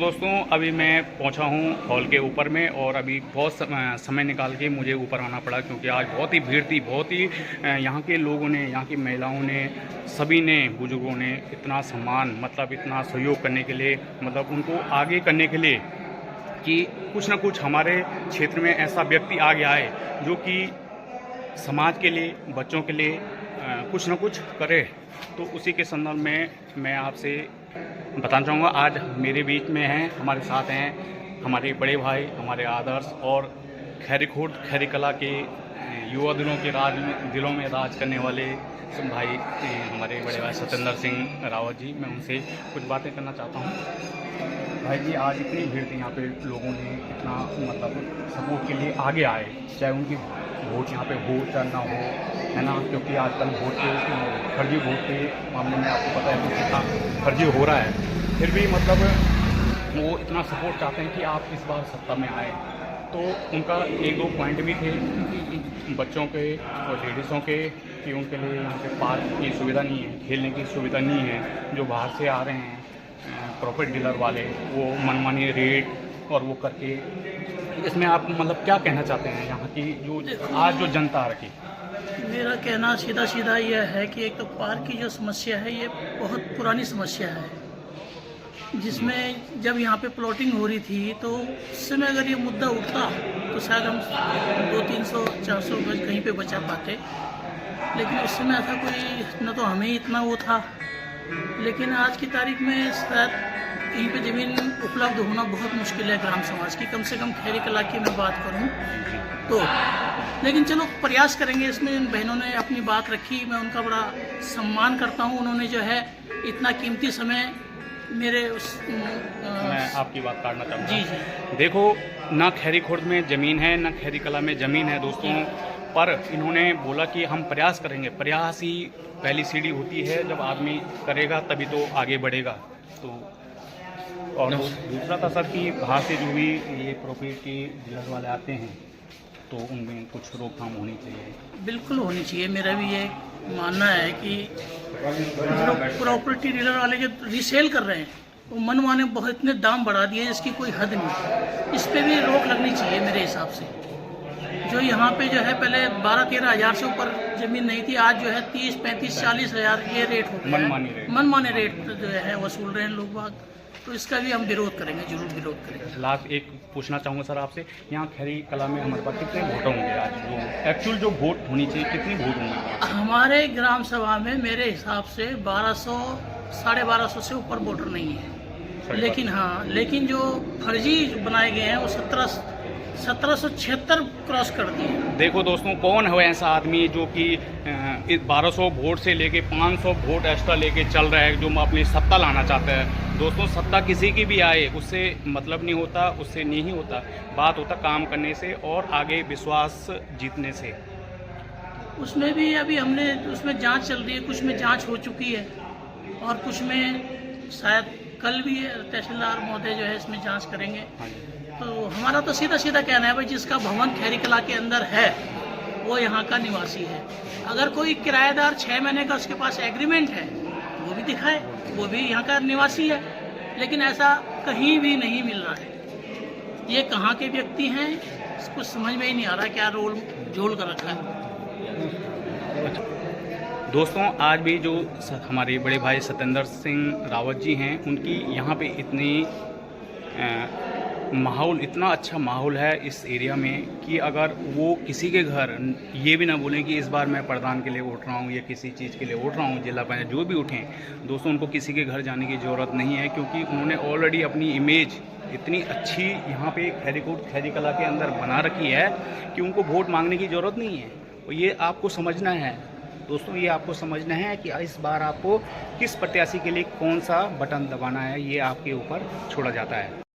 दोस्तों अभी मैं पहुंचा हूं हॉल के ऊपर में और अभी बहुत समय निकाल के मुझे ऊपर आना पड़ा क्योंकि आज बहुत ही भीड़ थी। बहुत ही यहां के लोगों ने, यहां की महिलाओं ने, सभी ने, बुजुर्गों ने इतना सम्मान, मतलब इतना सहयोग करने के लिए, मतलब उनको आगे करने के लिए कि कुछ ना कुछ हमारे क्षेत्र में ऐसा व्यक्ति आगे आए जो कि समाज के लिए, बच्चों के लिए कुछ ना कुछ करे। तो उसी के संदर्भ में मैं आपसे बताना चाहूँगा। आज मेरे बीच में हैं, हमारे साथ हैं हमारे बड़े भाई, हमारे आदर्श और खैरीखुर्द खैरी कला के युवा दिलों में राज करने वाले भाई, हमारे बड़े भाई सत्येंद्र सिंह रावत जी। मैं उनसे कुछ बातें करना चाहता हूँ। भाई जी, आज इतनी भीड़ थी यहाँ पे, लोगों ने इतना मतलब सपोर्ट के लिए आगे आए, चाहे उनकी वोट यहाँ पे हो चाहे ना हो, है ना। क्योंकि आजकल वोट के फर्जी वोट के मामले में आपको पता है कि कितना फर्जी हो रहा है, फिर भी मतलब वो इतना सपोर्ट चाहते हैं कि आप इस बार सत्ता में आए। तो उनका एक दो पॉइंट भी थे कि बच्चों के और लेडीज़ों के, कि उनके लिए यहाँ पे पार्क की सुविधा नहीं है, खेलने की सुविधा नहीं है। जो बाहर से आ रहे हैं प्रॉपर्टी डीलर वाले, वो मनमानी रेट और वो करके, इसमें आप मतलब क्या कहना चाहते हैं यहाँ की जो आज जो जनता आ रखी? मेरा कहना सीधा यह है कि एक तो पार्क की जो समस्या है ये बहुत पुरानी समस्या है, जिसमें जब यहाँ पे प्लॉटिंग हो रही थी तो उस समय अगर ये मुद्दा उठता तो शायद हम 200-300-400 गज कहीं पे बचा पाते। लेकिन उस समय ऐसा कोई न तो हमें इतना वो था, लेकिन आज की तारीख में शायद कहीं पे ज़मीन उपलब्ध होना बहुत मुश्किल है ग्राम समाज की। कम से कम खैरी कला की मैं बात करूँ तो, लेकिन चलो प्रयास करेंगे। इसमें इन बहनों ने अपनी बात रखी, मैं उनका बड़ा सम्मान करता हूँ। उन्होंने जो है इतना कीमती समय मेरे मैं आपकी बात काटना चाहूँगा। जी। देखो, ना खैरीखुर्द में ज़मीन है, ना खैरी कला में ज़मीन है दोस्तों, पर इन्होंने बोला कि हम प्रयास करेंगे। प्रयास ही पहली सीढ़ी होती है, जब आदमी करेगा तभी तो आगे बढ़ेगा। तो और दूसरा था सर कि बाहर से जो भी ये प्रॉपर्टी डीलर वाले आते हैं तो उनमें कुछ रोकथाम होनी चाहिए। बिल्कुल होनी चाहिए। मेरा भी ये मानना है कि जो प्रॉपर्टी डीलर वाले जो रीसेल कर रहे हैं वो मनमाने बहुत इतने दाम बढ़ा दिए जिसकी कोई हद नहीं। इस पर भी रोक लगनी चाहिए मेरे हिसाब से। जो यहाँ पे जो है पहले 12-13 हज़ार से ऊपर ज़मीन नहीं थी, आज जो है 30-35-40 हज़ार ये रेट हो गया है। मनमाने रेट जो है वसूल रहे हैं लोग बाग। तो इसका भी हम विरोध करेंगे, जरूर विरोध करेंगे। लास्ट एक पूछना चाहूँगा सर आपसे, यहाँ खैरी कला में हमारे पास कितने वोट होंगे आज? जो एक्चुअल जो वोट होनी चाहिए, कितनी वोट होंगे हमारे ग्राम सभा में? मेरे हिसाब से 1200-1250 से ऊपर वोटर नहीं है। लेकिन हाँ, लेकिन जो फर्जी बनाए गए हैं वो 1776 क्रॉस कर दिए। देखो दोस्तों, कौन है ऐसा आदमी जो कि 1200 वोट से लेके 500 वोट एक्स्ट्रा लेके चल रहा है, जो अपनी सत्ता लाना चाहता है। दोस्तों, सत्ता किसी की भी आए उससे मतलब नहीं होता, उससे नहीं होता। बात होता काम करने से और आगे विश्वास जीतने से। उसमें भी अभी हमने उसमें जांच चल रही है, कुछ में जांच हो चुकी है और कुछ में शायद कल भी तहसीलदार महोदय जो है इसमें जांच करेंगे। तो हमारा तो सीधा कहना है भाई, जिसका भवन खैरी कला के अंदर है वो यहाँ का निवासी है। अगर कोई किराएदार 6 महीने का उसके पास एग्रीमेंट है वो भी दिखाए, वो भी यहाँ का निवासी है। लेकिन ऐसा कहीं भी नहीं मिल रहा है। ये कहाँ के व्यक्ति हैं इसको समझ में ही नहीं आ रहा क्या रोल झोल कर रखा है। दोस्तों, आज भी जो हमारे बड़े भाई सत्येंद्र सिंह रावत जी हैं, उनकी यहाँ पे इतनी माहौल, इतना अच्छा माहौल है इस एरिया में कि अगर वो किसी के घर ये भी ना बोलें कि इस बार मैं प्रधान के लिए वोट रहा हूँ या किसी चीज़ के लिए वोट रहा हूँ, जिला पंचायत जो भी उठें, दोस्तों उनको किसी के घर जाने की ज़रूरत नहीं है। क्योंकि उन्होंने ऑलरेडी अपनी इमेज इतनी अच्छी यहाँ पे खैरी कला के अंदर बना रखी है कि उनको वोट मांगने की ज़रूरत नहीं है। और ये आपको समझना है दोस्तों, ये आपको समझना है कि इस बार आपको किस प्रत्याशी के लिए कौन सा बटन दबाना है, ये आपके ऊपर छोड़ा जाता है।